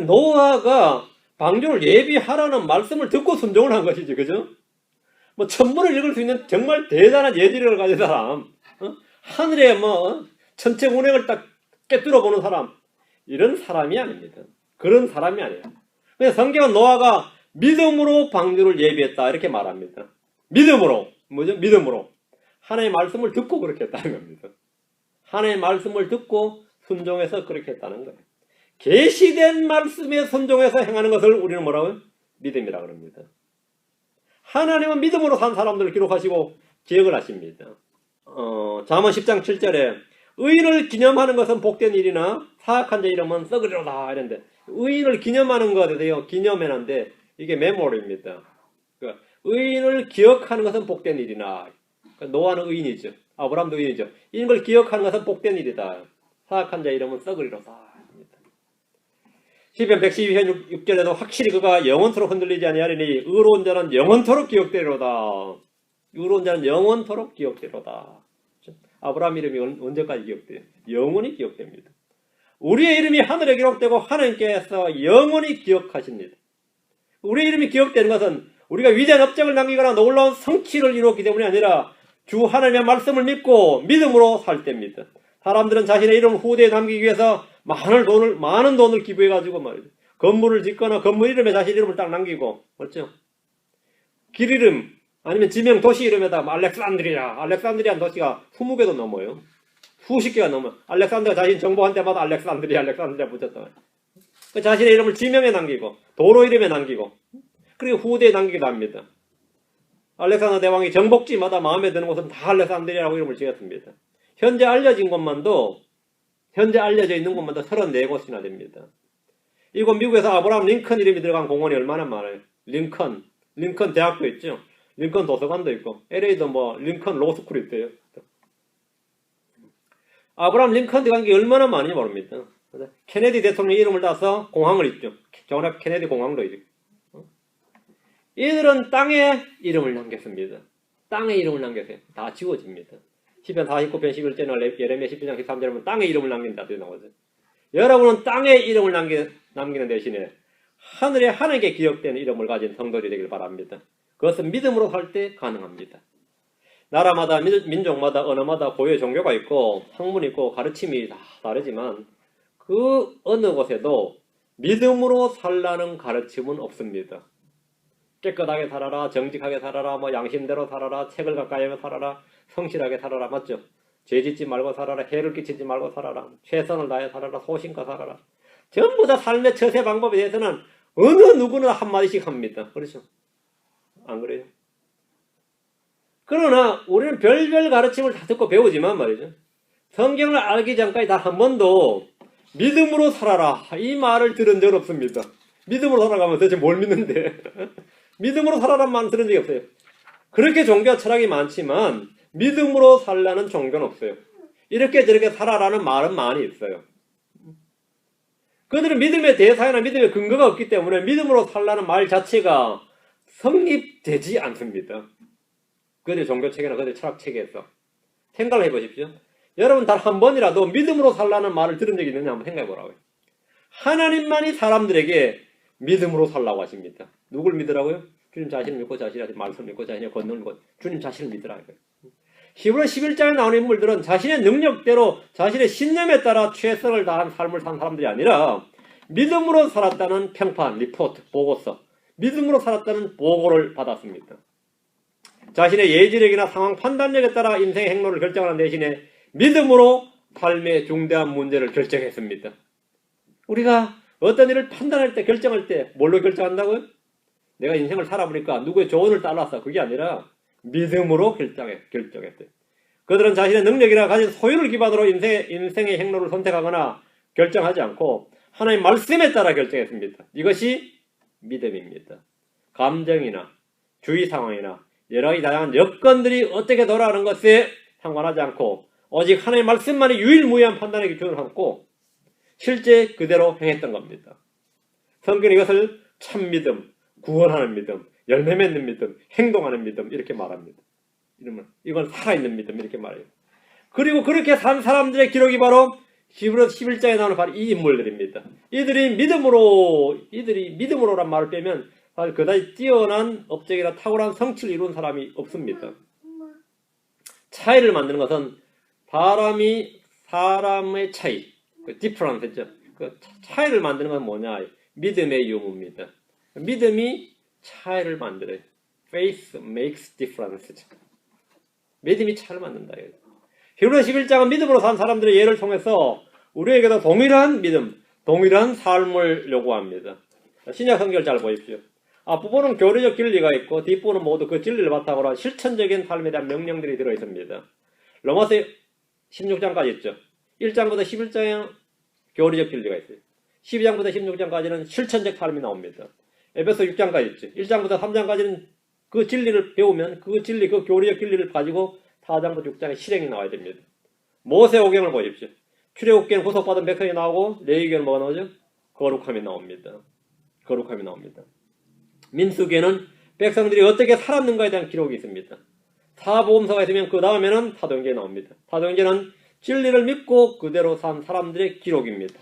노아가 방주를 예비하라는 말씀을 듣고 순종을 한 것이지, 그죠? 천문을 읽을 수 있는 정말 대단한 예지력을 가진 사람, 하늘의 천체 운행을 딱 깨뚫어 보는 사람, 이런 사람이 아닙니다. 그런 사람이 아니에요. 그래서 성경은 노아가 믿음으로 방주를 예비했다 이렇게 말합니다. 믿음으로, 뭐죠? 믿음으로 하나님의 말씀을 듣고 그렇게 했다는 겁니다. 하나님의 말씀을 듣고 순종해서 그렇게 했다는 거예요. 계시된 말씀에 순종해서 행하는 것을 우리는 뭐라고요? 믿음이라고 합니다. 하나님은 믿음으로 산 사람들을 기록하시고 기억을 하십니다. 잠언 10장 7절에 의인을 기념하는 것은 복된 일이나 사악한 자 이름은 썩으리로다 이런데 의인을 기념하는 것에 대해서 기념해놨는데 이게 메모리입니다. 그러니까 의인을 기억하는 것은 복된 일이나 그러니까 노아는 의인이죠. 아브라함도 의인이죠. 이걸 기억하는 것은 복된 일이다. 사악한 자 이름은 썩으리로다. 시편 112편 6절에도 확실히 그가 영원토록 흔들리지 아니하리니 의로운 자는 영원토록 기억되리로다. 의로운 자는 영원토록 기억되리로다. 아브라함 이름이 언제까지 기억돼요? 영원히 기억됩니다. 우리의 이름이 하늘에 기록되고 하나님께서 영원히 기억하십니다. 우리의 이름이 기억되는 것은 우리가 위대한 업적을 남기거나 놀라운 성취를 이루었기 때문이 아니라 주 하나님의 말씀을 믿고 믿음으로 살 때입니다. 사람들은 자신의 이름을 후대에 남기기 위해서 많은 돈을 기부해가지고 말이죠. 건물을 짓거나 건물 이름에 자신 이름을 딱 남기고, 그렇죠? 길 이름, 아니면 지명 도시 이름에다 알렉산드리아는 도시가 20개도 넘어요. 수십 개가 넘어요. 알렉산드가 자신 정복한 때마다 알렉산드리아 붙였다. 자신의 이름을 지명에 남기고, 도로 이름에 남기고, 그리고 후대에 남기기도 합니다. 알렉산더 대왕이 정복지마다 마음에 드는 곳은 다 알렉산드리아라고 이름을 지었습니다. 현재 알려져 있는 곳만도 34곳이나 됩니다. 이곳 미국에서 아브라함 링컨 이름이 들어간 공원이 얼마나 많아요. 링컨 대학도 있죠. 링컨 도서관도 있고, LA도 링컨 로스쿨이 있대요. 아브라함 링컨 들어간 게 얼마나 많은지 모릅니다. 케네디 대통령 이름을 따서 공항을 있죠. 존 F 케네디 공항도 있죠. 이들은 땅에 이름을 남겼습니다. 땅에 이름을 남겼어요. 다 지워집니다. 시편 49편 11절이나 예레미야 12장 13절에 보면 땅에 이름을 남긴다 나오죠. 여러분은 땅에 이름을 남기는 대신에 하늘에 하나님께 기억되는 이름을 가진 성도들이 되길 바랍니다. 그것은 믿음으로 살 때 가능합니다. 나라마다 민족마다 언어마다 고유의 종교가 있고 학문이 있고 가르침이 다 다르지만 그 어느 곳에도 믿음으로 살라는 가르침은 없습니다. 깨끗하게 살아라, 정직하게 살아라, 양심대로 살아라, 책을 가까이 하며 살아라, 성실하게 살아라, 맞죠? 죄 짓지 말고 살아라, 해를 끼치지 말고 살아라, 최선을 다해 살아라, 소신과 살아라. 전부 다 삶의 처세 방법에 대해서는 어느 누구나 한마디씩 합니다. 그렇죠? 안 그래요? 그러나 우리는 별별 가르침을 다 듣고 배우지만 말이죠. 성경을 알기 전까지 단 한 번도 믿음으로 살아라 이 말을 들은 적 없습니다. 믿음으로 살아가면 도대체 뭘 믿는데? 믿음으로 살아라는 말은 들은 적이 없어요. 그렇게 종교와 철학이 많지만 믿음으로 살라는 종교는 없어요. 이렇게 저렇게 살아라는 말은 많이 있어요. 그들은 믿음의 대사나 믿음의 근거가 없기 때문에 믿음으로 살라는 말 자체가 성립되지 않습니다. 그들의 종교체계나 그들의 철학체계에서. 생각을 해보십시오. 여러분 단 한 번이라도 믿음으로 살라는 말을 들은 적이 있느냐 한번 생각해보라고요. 하나님만이 사람들에게 믿음으로 살라고 하십니다. 누굴 믿으라고요? 주님 자신을 믿고 자신의 말씀을 믿고 자신의 권능을 믿고 주님 자신을 믿으라고요. 히브리 11장에 나오는 인물들은 자신의 능력대로 자신의 신념에 따라 최선을 다한 삶을 산 사람들이 아니라 믿음으로 살았다는 평판, 리포트, 보고서, 믿음으로 살았다는 보고를 받았습니다. 자신의 예지력이나 상황 판단력에 따라 인생의 행로를 결정하는 대신에 믿음으로 삶의 중대한 문제를 결정했습니다. 우리가 어떤 일을 판단할 때, 결정할 때 뭘로 결정한다고요? 내가 인생을 살아보니까 누구의 조언을 따라서 그게 아니라 믿음으로 결정했어요. 그들은 자신의 능력이나 가진 소유를 기반으로 인생의 행로를 선택하거나 결정하지 않고 하나님의 말씀에 따라 결정했습니다. 이것이 믿음입니다. 감정이나 주위 상황이나 여러 가지 다양한 여건들이 어떻게 돌아가는 것에 상관하지 않고 오직 하나님의 말씀만이 유일무이한 판단의 기준을 삼고 실제 그대로 행했던 겁니다. 성경은 이것을 참믿음, 구원하는 믿음, 열매 맺는 믿음, 행동하는 믿음 이렇게 말합니다. 이건 살아있는 믿음 이렇게 말해요. 그리고 그렇게 산 사람들의 기록이 바로 히브리서 11장에 나오는 바로 이 인물들입니다. 이들이 믿음으로란 말을 빼면 사실 그다지 뛰어난 업적이나 탁월한 성취를 이룬 사람이 없습니다. 차이를 만드는 것은 사람의 차이, 디퍼런스죠. 그 차이를 만드는 건 뭐냐? 믿음의 유무입니다. 믿음이 차이를 만들어요. Faith makes difference. 믿음이 차이를 만든다. 히브리서 11장은 믿음으로 산 사람들의 예를 통해서 우리에게도 동일한 믿음, 동일한 삶을 요구합니다. 신약 성경을 잘 보십시오. 앞부분은 교리적 진리가 있고 뒷부분은 모두 그 진리를 바탕으로 한 실천적인 삶에 대한 명령들이 들어있습니다. 로마서 16장까지 있죠. 1장부터 11장에 교리적 진리가 있어요. 12장부터 16장까지는 실천적 삶이 나옵니다. 에베소 6장까지 있죠. 1장부터 3장까지는 그 진리를 배우면 그 진리, 그 교리적 진리를 가지고 4장부터 6장에 실행이 나와야 됩니다. 모세오경을 보십시오. 출애굽기는 구속받은 백성이 나오고 레위기는 뭐가 나오죠? 거룩함이 나옵니다. 거룩함이 나옵니다. 민수기에는 백성들이 어떻게 살았는가에 대한 기록이 있습니다. 사복음서가 있으면 그 다음에는 사도행전이 나옵니다. 사도행전은 진리를 믿고 그대로 산 사람들의 기록입니다.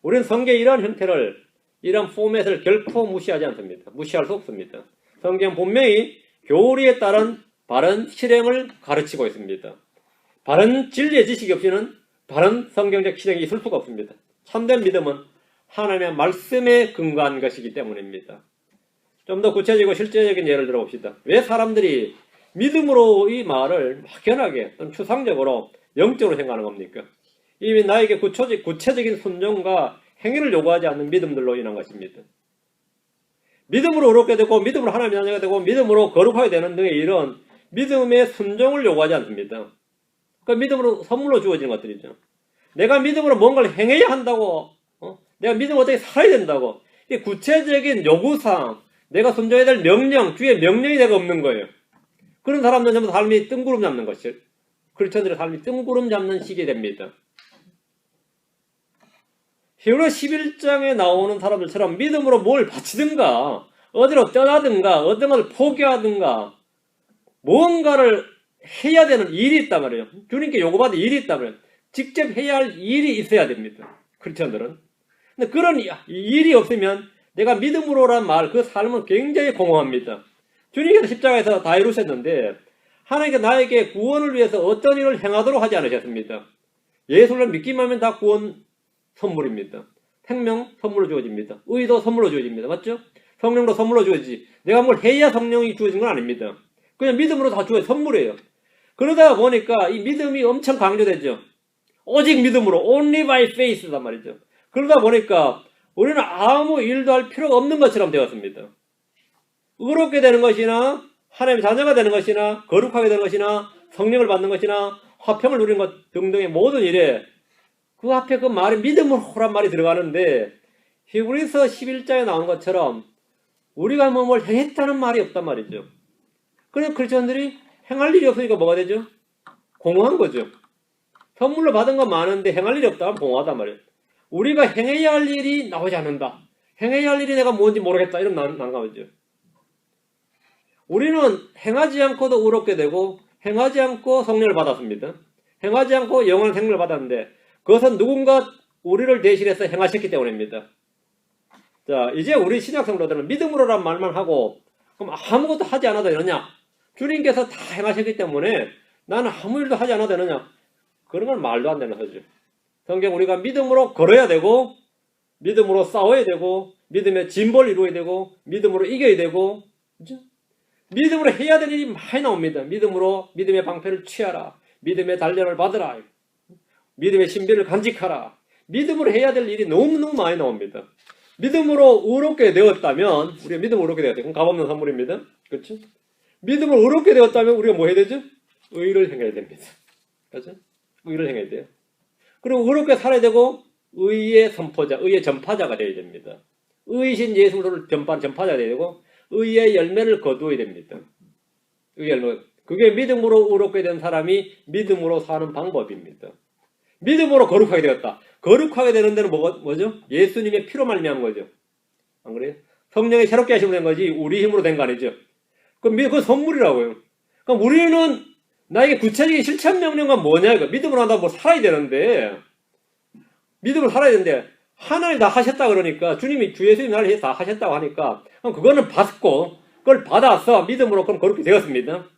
우리는 성경의 이러한 형태를, 이러한 포맷을 결코 무시하지 않습니다. 무시할 수 없습니다. 성경은 분명히 교리에 따른 바른 실행을 가르치고 있습니다. 바른 진리의 지식이 없이는 바른 성경적 실행이 있을 수가 없습니다. 참된 믿음은 하나님의 말씀에 근거한 것이기 때문입니다. 좀 더 구체적이고 실제적인 예를 들어봅시다. 왜 사람들이 믿음으로 이 말을 막연하게 또는 추상적으로 영적으로 생각하는 겁니까? 이미 나에게 구체적인 순종과 행위를 요구하지 않는 믿음들로 인한 것입니다. 믿음으로 의롭게 되고 믿음으로 하나님의 자녀가 되고 믿음으로 거룩하게 되는 등의 이런 믿음의 순종을 요구하지 않습니다. 그러니까 믿음으로 선물로 주어지는 것들이죠. 내가 믿음으로 뭔가를 행해야 한다고, 내가 믿음으로 어떻게 살아야 된다고, 이 구체적인 요구사항, 내가 순종해야 될 명령, 주의 명령이 내가 없는 거예요. 그런 사람들은 전부 삶이 뜬구름 잡는 것이에요. 크리스천들의 삶이 뜬구름 잡는 시기 됩니다. 히브리서 11장에 나오는 사람들처럼 믿음으로 뭘 바치든가 어디로 떠나든가 어떤 것을 포기하든가 무언가를 해야 되는 일이 있단 말이에요. 주님께 요구받은 일이 있단 말이에요. 직접 해야 할 일이 있어야 됩니다. 크리스천들은. 근데 그런 일이 없으면 내가 믿음으로란 말, 그 삶은 굉장히 공허합니다. 주님께서 십자가에서 다 이루셨는데 하나님께서 나에게 구원을 위해서 어떤 일을 행하도록 하지 않으셨습니다. 예수를 믿기만 하면 다 구원 선물입니다. 생명 선물로 주어집니다. 의도 선물로 주어집니다. 맞죠? 성령도 선물로 주어지지. 내가 뭘 해야 성령이 주어진 건 아닙니다. 그냥 믿음으로 다 주어진 선물이에요. 그러다 보니까 이 믿음이 엄청 강조되죠. 오직 믿음으로, only by faith란 말이죠. 그러다 보니까 우리는 아무 일도 할 필요가 없는 것처럼 되었습니다. 의롭게 되는 것이나 하나님의 자녀가 되는 것이나 거룩하게 되는 것이나 성령을 받는 것이나 화평을 누리는 것 등등의 모든 일에 그 앞에 그 말이 믿음으로란 말이 들어가는데 히브리서 11장에 나오는 것처럼 우리가 뭘 행했다는 말이 없단 말이죠. 그래서 크리스천들이 행할 일이 없으니까 뭐가 되죠? 공허한 거죠. 선물로 받은 건 많은데 행할 일이 없다면 공허하단 말이에요. 우리가 행해야 할 일이 나오지 않는다. 행해야 할 일이 내가 뭔지 모르겠다. 이런 난감하죠. 우리는 행하지 않고도 의롭게 되고 행하지 않고 성령을 받았습니다. 행하지 않고 영원한 생명을 받았는데 그것은 누군가 우리를 대신해서 행하셨기 때문입니다. 자, 이제 우리 신약 성도들은 믿음으로란 말만 하고 그럼 아무것도 하지 않아도 되느냐? 주님께서 다 행하셨기 때문에 나는 아무 일도 하지 않아도 되느냐? 그런 건 말도 안 되는 소리죠. 성경 우리가 믿음으로 걸어야 되고 믿음으로 싸워야 되고 믿음의 진보를 이루어야 되고 믿음으로 이겨야 되고 그렇죠? 믿음으로 해야 될 일이 많이 나옵니다. 믿음으로 믿음의 방패를 취하라. 믿음의 단련을 받으라. 믿음의 신비를 간직하라. 믿음으로 해야 될 일이 너무너무 많이 나옵니다. 믿음으로 의롭게 되었다면 우리가 믿음으로 의롭게 되었다. 그럼 값없는 선물입니다. 그렇죠? 믿음으로 의롭게 되었다면 우리가 뭐 해야 되죠? 의를 행해야 됩니다. 그렇죠? 의를 행해야 돼요. 그리고 의롭게 살아야 되고 의의 선포자, 의의 전파자가 되어야 됩니다. 의이신 예수를 전파자가 되어야 되고 의의 열매를 거두어야 됩니다. 의의 열매. 그게 믿음으로 의롭게 된 사람이 믿음으로 사는 방법입니다. 믿음으로 거룩하게 되었다. 거룩하게 되는 데는 뭐죠? 예수님의 피로 말미암은 거죠. 안 그래요? 성령이 새롭게 하심으로 된 거지 우리 힘으로 된 거 아니죠. 그건 선물이라고요. 그럼 우리는 나에게 구체적인 실천 명령은 뭐냐? 이거 믿음으로 한다고 뭐 살아야 되는데 믿음으로 살아야 되는데 하나님 다 하셨다 그러니까 주님이 주 예수님 나를 위해서 다 하셨다고 하니까 그럼 그거는 받고 그걸 받아서 믿음으로 그럼 거룩히 되었습니다.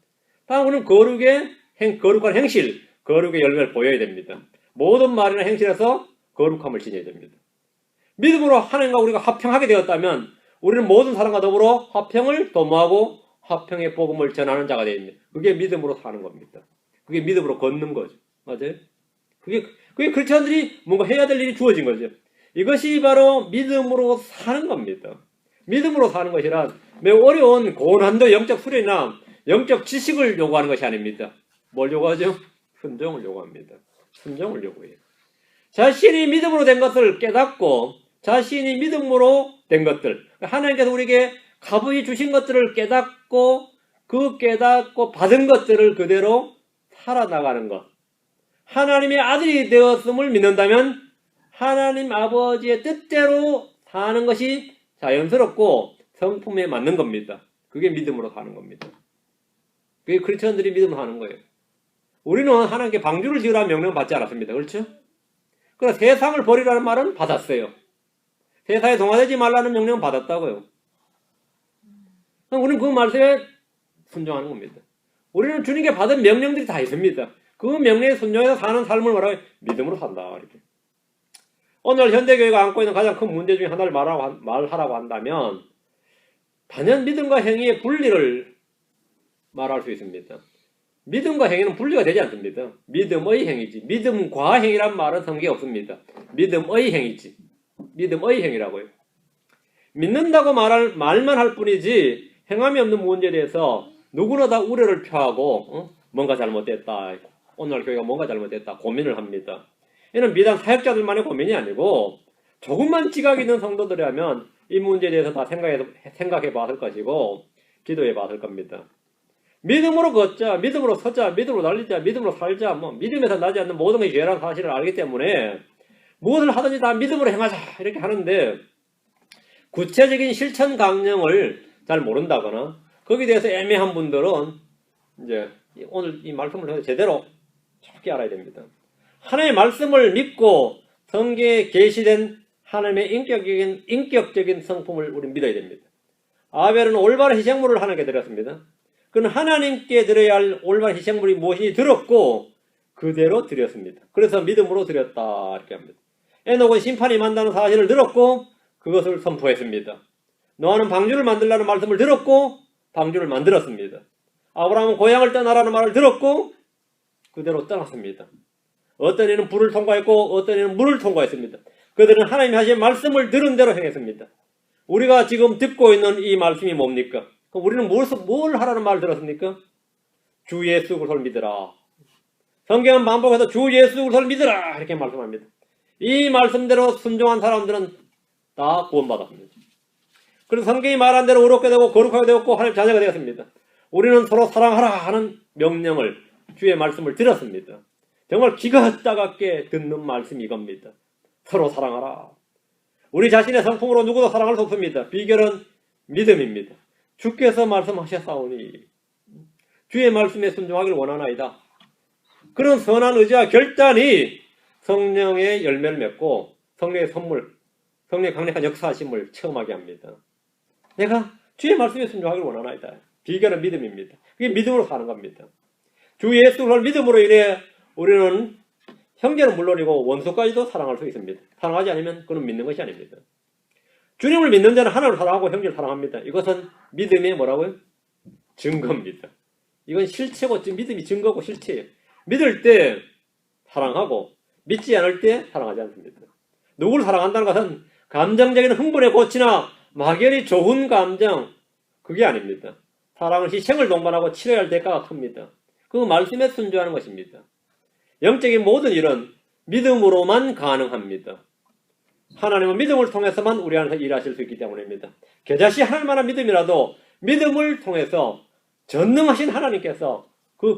다음은 거룩한 행실, 거룩의 열매를 보여야 됩니다. 모든 말이나 행실에서 거룩함을 지녀야 됩니다. 믿음으로 하나님과 우리가 화평하게 되었다면 우리는 모든 사람과 더불어 화평을 도모하고 화평의 복음을 전하는 자가 되어 있습니다. 그게 믿음으로 사는 겁니다. 그게 믿음으로 걷는 거죠. 맞아요? 그게 크리스천들이 뭔가 해야 될 일이 주어진 거죠. 이것이 바로 믿음으로 사는 겁니다. 믿음으로 사는 것이란 매우 어려운 고난도 영적 수련이나 영적 지식을 요구하는 것이 아닙니다. 뭘 요구하죠? 순종을 요구합니다. 순종을 요구해요. 자신이 믿음으로 된 것을 깨닫고 자신이 믿음으로 된 것들 하나님께서 우리에게 가부히 주신 것들을 깨닫고 받은 것들을 그대로 살아나가는 것. 하나님의 아들이 되었음을 믿는다면 하나님 아버지의 뜻대로 사는 것이 자연스럽고 성품에 맞는 겁니다. 그게 믿음으로 사는 겁니다. 그게 크리스천들이 믿음으로 사는 거예요. 우리는 하나님께 방주를 지으라는 명령을 받지 않았습니다. 그렇죠? 그래서 세상을 버리라는 말은 받았어요. 세상에 동화되지 말라는 명령은 받았다고요. 우리는 그 말씀에 순종하는 겁니다. 우리는 주님께 받은 명령들이 다 있습니다. 그 명령에 순종해서 사는 삶을 말하고 믿음으로 산다. 이렇게. 오늘 현대교회가 안고 있는 가장 큰 문제 중에 하나를 말하라고 한다면 단연 믿음과 행위의 분리를 말할 수 있습니다. 믿음과 행위는 분리가 되지 않습니다. 믿음의 행위지. 믿음과 행위란 말은 성경에 없습니다. 믿음의 행위지. 믿음의 행위라고요. 믿는다고 말만 할 뿐이지 행함이 없는 문제에 대해서 누구나 다 우려를 표하고 뭔가 잘못됐다. 오늘 교회가 뭔가 잘못됐다. 고민을 합니다. 이는 비단 사역자들만의 고민이 아니고 조금만 지각이 있는 성도들이라면 이 문제에 대해서 다 생각해 봤을 것이고 기도해 봤을 겁니다. 믿음으로 걷자, 믿음으로 서자, 믿음으로 달리자, 믿음으로 살자, 믿음에서 나지 않는 모든 것이 죄라는 사실을 알기 때문에 무엇을 하든지 다 믿음으로 행하자 이렇게 하는데 구체적인 실천 강령을 잘 모른다거나 거기에 대해서 애매한 분들은 이제 오늘 이 말씀을 제대로 정확히 알아야 됩니다. 하나님의 말씀을 믿고 성경에 계시된 하나님의 인격적인 성품을 우리는 믿어야 됩니다. 아벨은 올바른 희생물을 하나님께 드렸습니다. 그는 하나님께 드려야 할 올바른 희생물이 무엇인지 들었고 그대로 드렸습니다. 그래서 믿음으로 드렸다 이렇게 합니다. 에녹은 심판이 임한다는 사실을 들었고 그것을 선포했습니다. 노아는 방주를 만들라는 말씀을 들었고 방주를 만들었습니다. 아브라함은 고향을 떠나라는 말을 들었고 그대로 떠났습니다. 어떤 이는 불을 통과했고 어떤 이는 물을 통과했습니다. 그들은 하나님이 하신 말씀을 들은 대로 행했습니다. 우리가 지금 듣고 있는 이 말씀이 뭡니까? 그럼 우리는 뭘 하라는 말을 들었습니까? 주 예수 그리스도를 믿으라. 성경은 반복해서 주 예수 그리스도를 믿으라 이렇게 말씀합니다. 이 말씀대로 순종한 사람들은 다 구원받았습니다. 그래서 성경이 말한 대로 의롭게 되고 거룩하게 되었고 하나님 자녀가 되었습니다. 우리는 서로 사랑하라 하는 명령을 주의 말씀을 들었습니다. 정말 기가 따갑게 듣는 말씀이 이겁니다. 서로 사랑하라. 우리 자신의 성품으로 누구도 사랑할 수 없습니다. 비결은 믿음입니다. 주께서 말씀하셨사오니 주의 말씀에 순종하기를 원하나이다. 그런 선한 의지와 결단이 성령의 열매를 맺고 성령의 선물, 성령의 강력한 역사하심을 체험하게 합니다. 내가 주의 말씀에 순종하기를 원하나이다. 비결은 믿음입니다. 그게 믿음으로 사는 겁니다. 주 예수를 믿음으로 인해 우리는 형제는 물론이고 원수까지도 사랑할 수 있습니다. 사랑하지 않으면 그는 믿는 것이 아닙니다. 주님을 믿는 자는 하나님을 사랑하고 형제를 사랑합니다. 이것은 믿음의 뭐라고요? 증거입니다. 이건 실체고 믿음이 증거고 실체예요. 믿을 때 사랑하고 믿지 않을 때 사랑하지 않습니다. 누구를 사랑한다는 것은 감정적인 흥분의 고치나 막연히 좋은 감정 그게 아닙니다. 사랑은 희생을 동반하고 치러야 할 대가가 큽니다. 그 말씀에 순종하는 것입니다. 영적인 모든 일은 믿음으로만 가능합니다. 하나님은 믿음을 통해서만 우리 안에서 일하실 수 있기 때문입니다. 겨자씨 하나님만한 믿음이라도 믿음을 통해서 전능하신 하나님께서 그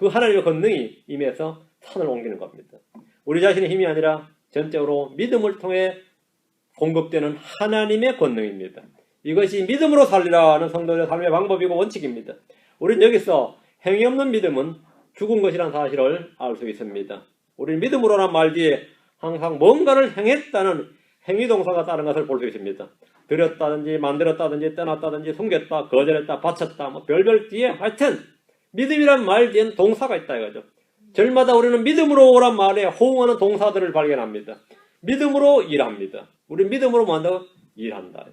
하나님의 권능이 임해서 산을 옮기는 겁니다. 우리 자신의 힘이 아니라 전적으로 믿음을 통해 공급되는 하나님의 권능입니다. 이것이 믿음으로 살리라는 성도들의 삶의 방법이고 원칙입니다. 우리는 여기서 행위 없는 믿음은 죽은 것이라는 사실을 알 수 있습니다. 우리는 믿음으로란 말 뒤에 항상 뭔가를 행했다는 행위동사가 따른 것을 볼 수 있습니다. 드렸다든지 만들었다든지 떠났다든지 숨겼다 거절했다 바쳤다 뭐 별별 뒤에 하여튼 믿음이란 말 뒤에는 동사가 있다 이거죠. 절마다 우리는 믿음으로란 말에 호응하는 동사들을 발견합니다. 믿음으로 일합니다. 우리는 믿음으로 뭐 한다고? 일한다.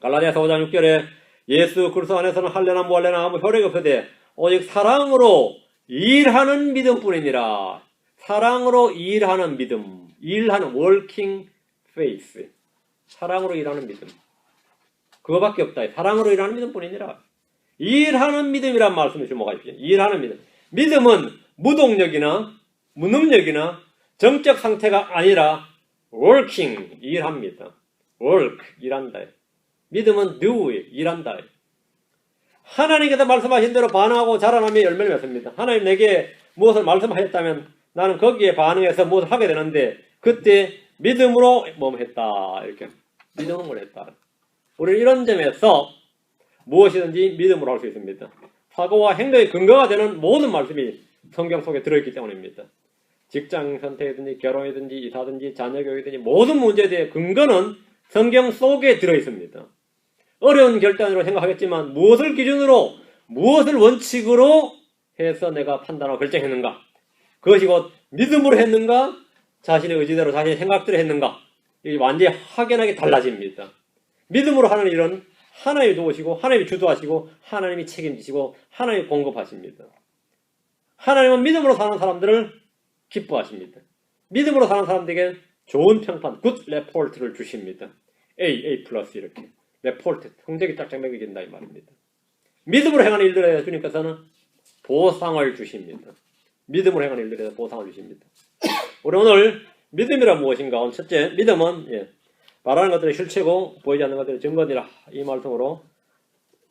갈라디아서 5장 6절에 예수 그리스도 안에서는 할례나 무할례나 아무 효력이 없으되 오직 사랑으로 일하는 믿음뿐이니라. 사랑으로 일하는 믿음, 일하는 working faith, 사랑으로 일하는 믿음. 그거밖에 없다. 사랑으로 일하는 믿음뿐이니라. 일하는 믿음이란 말씀을 주목하십시오. 일하는 믿음. 믿음은 무동력이나 무능력이나 정적 상태가 아니라 working, 일합니다. work, 일한다. 믿음은 do, 일한다. 하나님께서 말씀하신 대로 반응하고 자라나며 열매를 맺습니다. 하나님 내게 무엇을 말씀하셨다면 나는 거기에 반응해서 무엇을 하게 되는데 그때 믿음으로 뭐 했다. 이렇게 믿음으로 했다. 우리는 이런 점에서 무엇이든지 믿음으로 할 수 있습니다. 사고와 행동의 근거가 되는 모든 말씀이 성경 속에 들어있기 때문입니다. 직장 선택이든지 결혼이든지 이사든지 자녀 교육이든지 모든 문제에 대해 근거는 성경 속에 들어있습니다. 어려운 결단으로 생각하겠지만 무엇을 기준으로 무엇을 원칙으로 해서 내가 판단하고 결정했는가? 그것이 곧 믿음으로 했는가? 자신의 의지대로 자신의 생각대로 했는가? 이게 완전히 확연하게 달라집니다. 믿음으로 하는 일은 하나님이 도우시고 하나님이 주도하시고 하나님이 책임지시고 하나님이 공급하십니다. 하나님은 믿음으로 사는 사람들을 기뻐하십니다. 믿음으로 사는 사람들에게 좋은 평판, 굿 레포트를 주십니다. A 플러스 이렇게. 레포트, 성적이 짝짝 매겨진다 이 말입니다. 믿음으로 행하는 일들에 주님께서는 보상을 주십니다. 믿음으로 행하는 일들에 대해서 보상을 주십니다. 우리 오늘 믿음이란 무엇인가? 오늘 첫째, 믿음은 말하는 것들의 실체고 보이지 않는 것들의 증거니라 이 말씀으로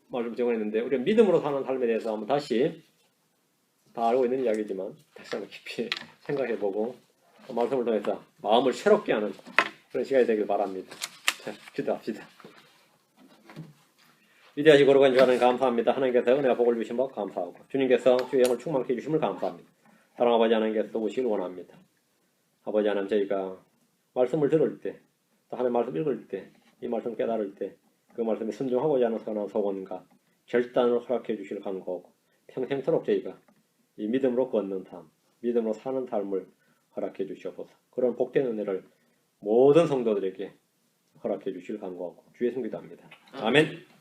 말씀 정했는데 우리가 믿음으로 사는 삶에 대해서 한번 다시 다 알고 있는 이야기지만 다시 한번 깊이 생각해보고 말씀을 통해서 마음을 새롭게 하는 그런 시간이 되길 바랍니다. 자, 기도합시다. 위대하시고 거룩한 주 하나님 감사합니다. 하나님께서 은혜와 복을 주신 것 감사하고 주님께서 주의 영을 충만케 해주심을 감사합니다. 사랑 아버지 하나님께서 도우시길 원합니다. 아버지 하나님 저희가 말씀을 들을 때 또 하나님 말씀 읽을 때 이 말씀 깨달을 때 그 말씀에 순종하고자 하는 선한 소원과 결단을 허락해 주시길 간구하고 평생토록 저희가 이 믿음으로 걷는 삶, 믿음으로 사는 삶을 허락해 주시옵소서. 그런 복된 은혜를 모든 성도들에게 허락해 주시길 간구하고 주의 성기도합니다. 아멘.